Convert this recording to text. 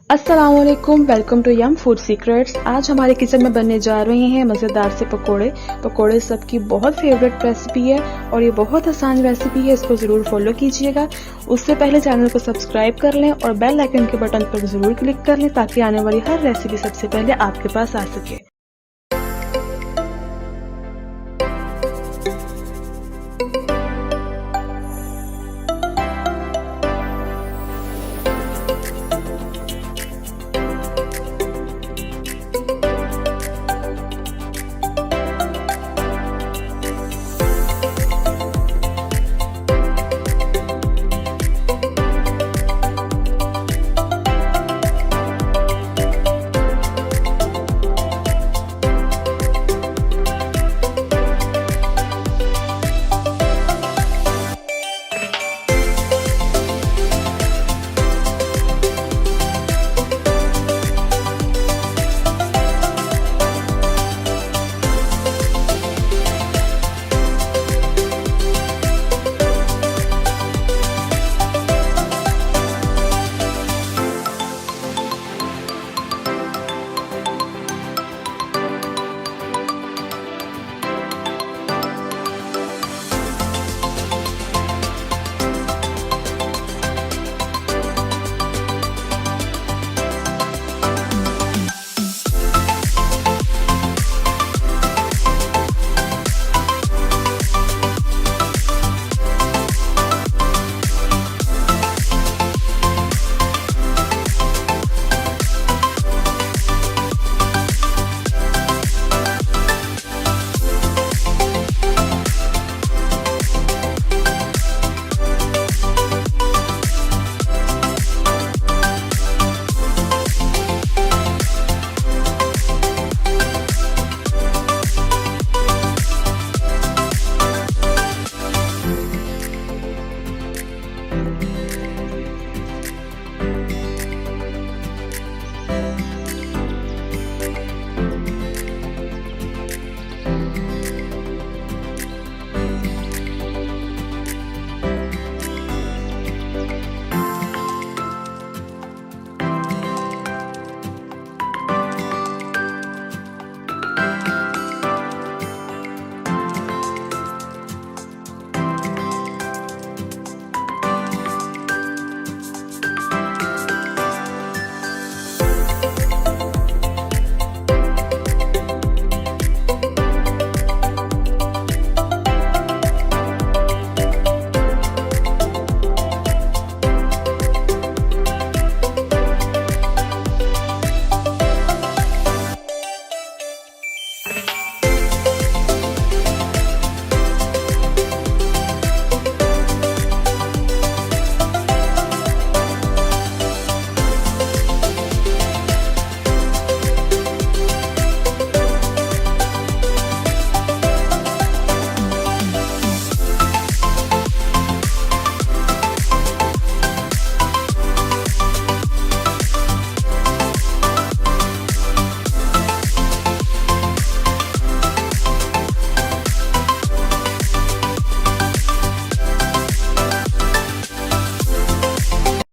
अस्सलामुअलैकुम, welcome to Yum Food Secrets. आज हमारे किचन में बनने जा रहे हैं मज़ेदार से पकोड़े। पकोड़े सबकी बहुत फेवरेट रेसिपी है और ये बहुत आसान रेसिपी है, इसको ज़रूर फॉलो कीजिएगा। उससे पहले चैनल को सब्सक्राइब कर लें और बेल आइकन के बटन पर ज़रूर क्लिक कर लें ताकि आने वाली हर रेसिपी सबसे पहले आपके पास आ सके।